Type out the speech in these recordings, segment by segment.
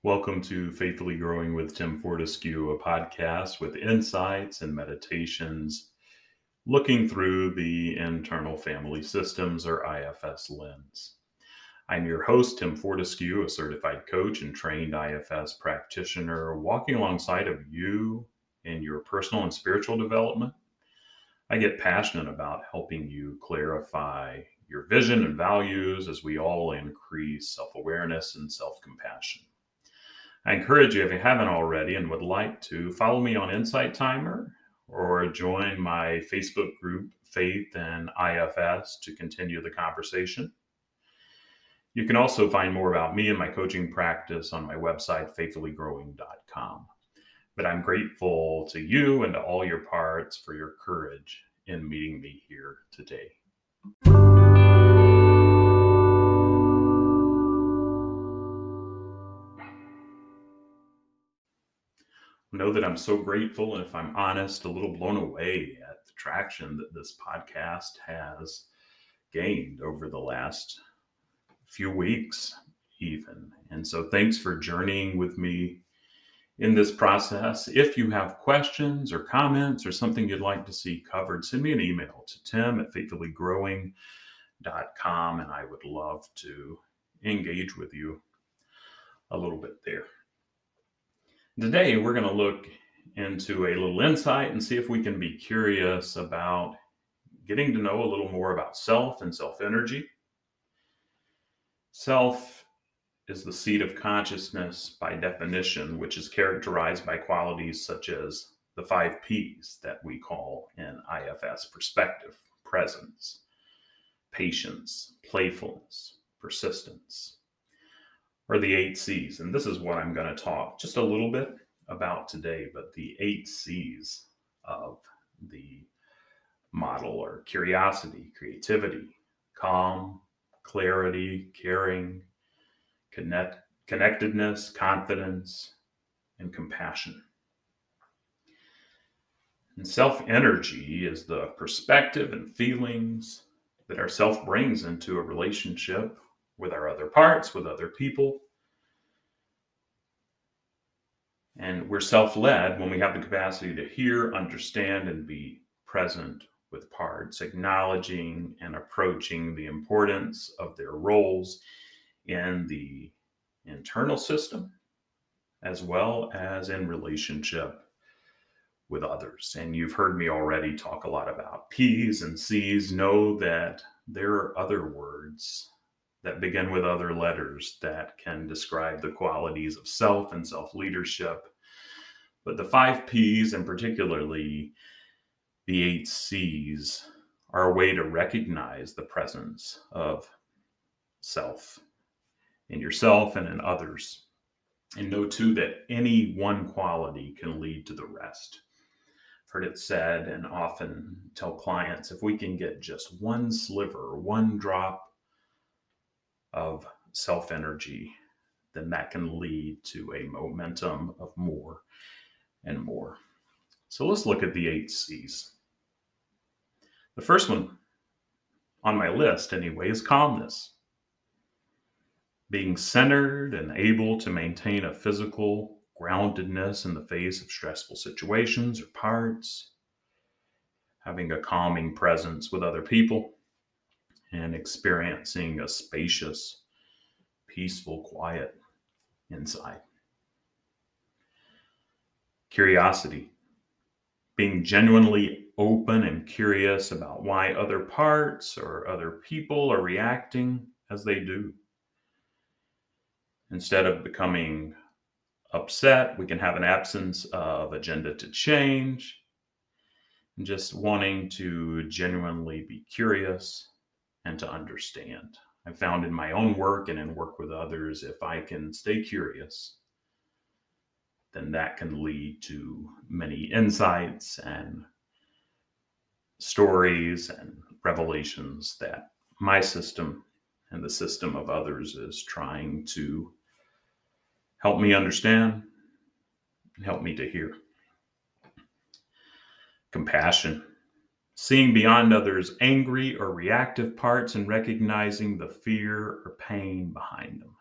Welcome to Faithfully Growing with Tim Fortescue, a podcast with insights and meditations looking through the internal family systems or IFS lens. I'm your host, Tim Fortescue, a certified coach and trained IFS practitioner, walking alongside of you in your personal and spiritual development. I get passionate about helping you clarify your vision and values as we all increase self-awareness and self-compassion. I encourage you, if you haven't already and would like to, follow me on Insight Timer or join my Facebook group, Faith and IFS, to continue the conversation. You can also find more about me and my coaching practice on my website, faithfullygrowing.com. But I'm grateful to you and to all your parts for your courage in meeting me here today. Know that I'm so grateful, and if I'm honest, a little blown away at the traction that this podcast has gained over the last few weeks, even. And so thanks for journeying with me in this process. If you have questions or comments or something you'd like to see covered, send me an email to tim@faithfullygrowing.com, and I would love to engage with you a little bit there. Today, we're going to look into a little insight and see if we can be curious about getting to know a little more about self and self-energy. Self is the seat of consciousness by definition, which is characterized by qualities such as the 5 Ps that we call in IFS perspective: presence, patience, playfulness, persistence, or the 8 Cs. And this is what I'm going to talk just a little bit about today, but the 8 Cs of the model are curiosity, creativity, calm, clarity, caring, connectedness, confidence, and compassion. And self-energy is the perspective and feelings that our self brings into a relationship with our other parts, with other people. And we're self-led when we have the capacity to hear, understand, and be present with parts, acknowledging and approaching the importance of their roles in the internal system, as well as in relationship with others. And you've heard me already talk a lot about P's and C's. Know that there are other words that begin with other letters that can describe the qualities of self and self-leadership. But the 5 Ps, and particularly the 8 Cs, are a way to recognize the presence of self in yourself and in others. And know too that any one quality can lead to the rest. I've heard it said, and often tell clients, if we can get just one sliver, one drop of self-energy, then that can lead to a momentum of more and more. So let's look at the 8 Cs. The first one on my list anyway is calmness. Being centered and able to maintain a physical groundedness in the face of stressful situations or parts, having a calming presence with other people, and experiencing a spacious, peaceful quiet inside. Curiosity, being genuinely open and curious about why other parts or other people are reacting as they do. Instead of becoming upset, we can have an absence of agenda to change and just wanting to genuinely be curious and to understand. I've found in my own work and in work with others, if I can stay curious, then that can lead to many insights and stories and revelations that my system and the system of others is trying to help me understand and help me to hear. Compassion, seeing beyond others' angry or reactive parts and recognizing the fear or pain behind them.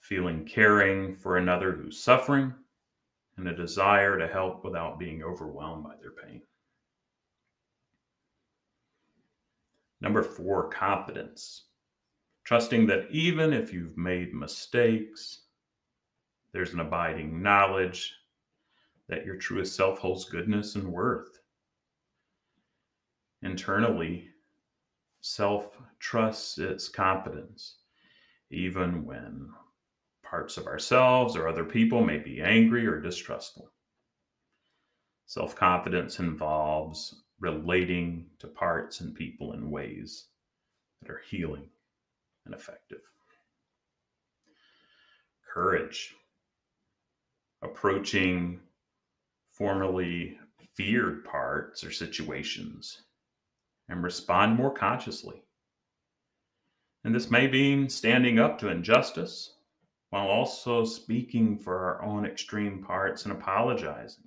feeling caring for another who's suffering, and a desire to help without being overwhelmed by their pain. Number 4, confidence. Trusting that even if you've made mistakes, there's an abiding knowledge that your truest self holds goodness and worth. Internally, self trusts its competence, even when parts of ourselves or other people may be angry or distrustful. Self confidence involves relating to parts and people in ways that are healing and effective. Courage. Approaching formerly feared parts or situations and respond more consciously. And this may mean standing up to injustice while also speaking for our own extreme parts and apologizing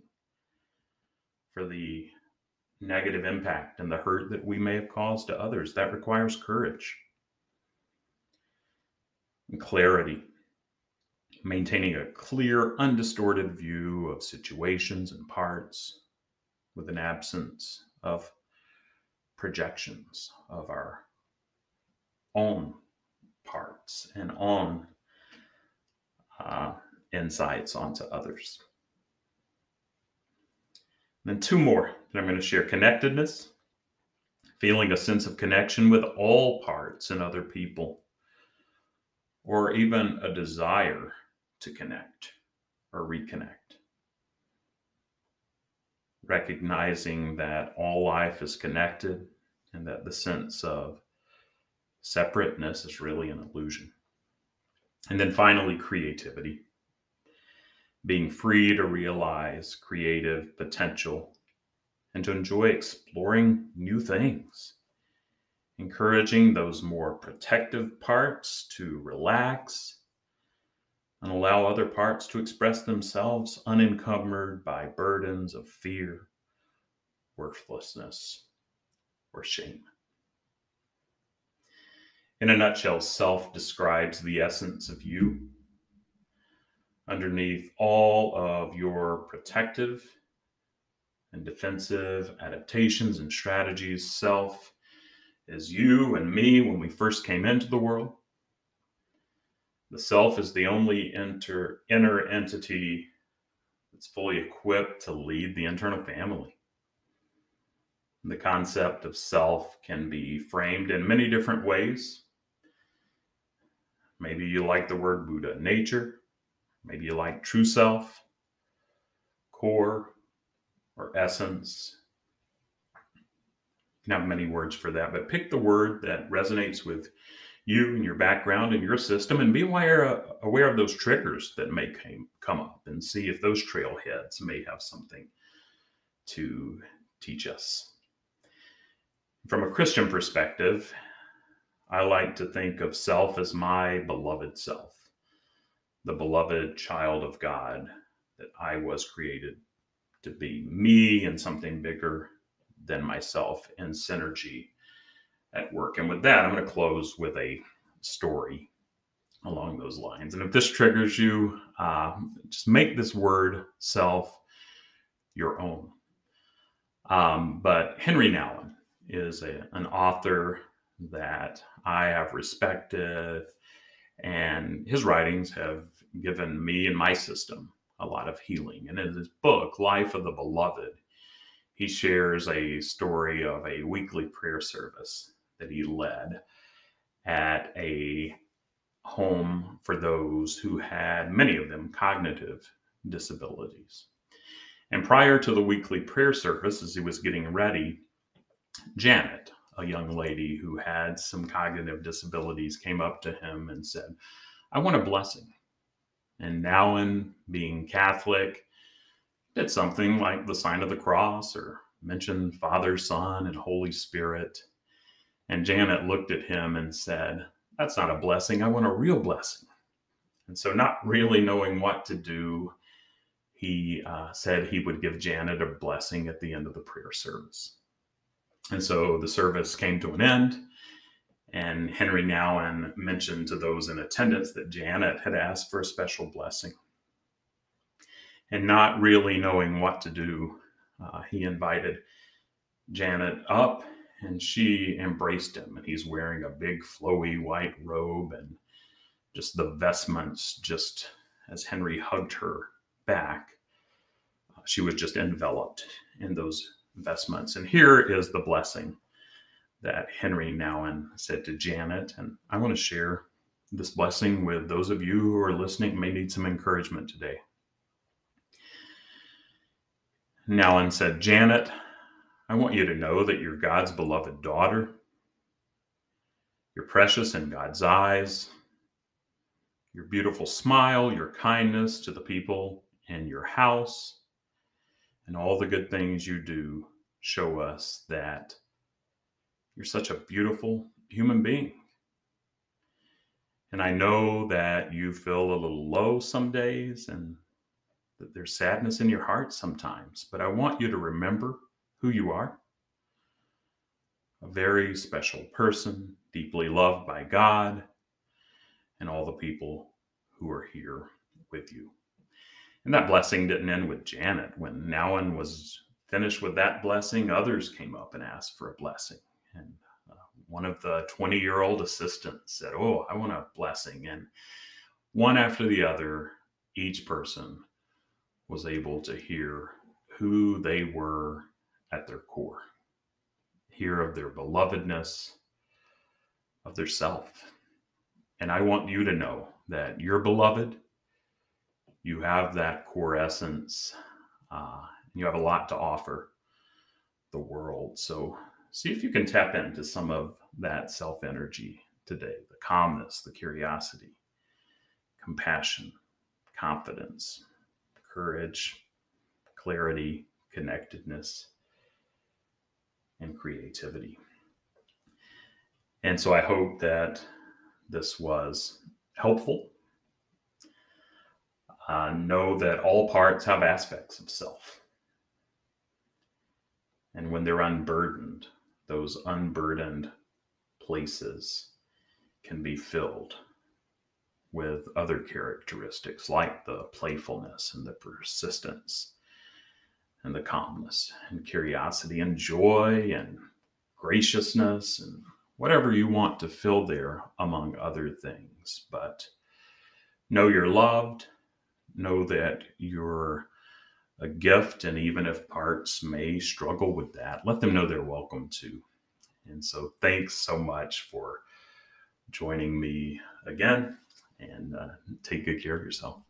for the negative impact and the hurt that we may have caused to others. That requires courage. And clarity. Maintaining a clear, undistorted view of situations and parts with an absence of projections of our own parts and own insights onto others. And then 2 more that I'm going to share. Connectedness, feeling a sense of connection with all parts and other people, or even a desire to connect or reconnect. Recognizing that all life is connected and that the sense of separateness is really an illusion. And then finally, creativity. Being free to realize creative potential and to enjoy exploring new things. Encouraging those more protective parts to relax and allow other parts to express themselves unencumbered by burdens of fear, worthlessness, or shame. In a nutshell, self describes the essence of you. Underneath all of your protective and defensive adaptations and strategies, self is you and me when we first came into the world. The self is the only inner entity that's fully equipped to lead the internal family. The concept of self can be framed in many different ways. Maybe you like the word Buddha, nature. Maybe you like true self, core, or essence. You can have many words for that, but pick the word that resonates with you and your background and your system, and be aware of those triggers that may come up, and see if those trailheads may have something to teach us. From a Christian perspective, I like to think of self as my beloved self, the beloved child of God that I was created to be, me and something bigger than myself in synergy at work. And with that, I'm going to close with a story along those lines. And if this triggers you, just make this word self your own. But Henry Nouwen is an author that I have respected, and his writings have given me and my system a lot of healing. And in his book, Life of the Beloved, he shares a story of a weekly prayer service that he led at a home for those who had, many of them, cognitive disabilities. And prior to the weekly prayer service, as he was getting ready, Janet, a young lady who had some cognitive disabilities, came up to him and said, "I want a blessing." And Nouwen, being Catholic, did something like the sign of the cross or mentioned Father, Son, and Holy Spirit. And Janet looked at him and said, "That's not a blessing. I want a real blessing." And so, not really knowing what to do, he said he would give Janet a blessing at the end of the prayer service. And so the service came to an end, And Henry Nouwen mentioned to those in attendance that Janet had asked for a special blessing. And not really knowing what to do, he invited Janet up, and she embraced him. And he's wearing a big flowy white robe, and just the vestments, just as Henry hugged her back, she was just enveloped in those vestments. And here is the blessing that Henry Nouwen said to Janet. And I want to share this blessing with those of you who are listening, may need some encouragement today. Nouwen said, Janet, I want you to know that you're God's beloved daughter. You're precious in God's eyes. Your beautiful smile, your kindness to the people in your house, and all the good things you do show us that you're such a beautiful human being. And I know that you feel a little low some days and that there's sadness in your heart sometimes, but I want you to remember who you are. A very special person, deeply loved by God and all the people who are here with you. And that blessing didn't end with Janet. When Nouwen was finished with that blessing, others came up and asked for a blessing. And one of the 20-year-old assistants said, oh, I want a blessing. And one after the other, each person was able to hear who they were at their core, hear of their belovedness, of their self. And I want you to know that you're beloved. You have that core essence. You have a lot to offer the world. So see if you can tap into some of that self energy today, the calmness, the curiosity, compassion, confidence, courage, clarity, connectedness, and creativity. And so I hope that this was helpful. Know that all parts have aspects of self. And when they're unburdened, those unburdened places can be filled with other characteristics like the playfulness and the persistence and the calmness and curiosity and joy and graciousness and whatever you want to fill there, among other things. But know you're loved. Know that you're a gift, and even if parts may struggle with that, let them know they're welcome to. And so thanks so much for joining me again, and take good care of yourself.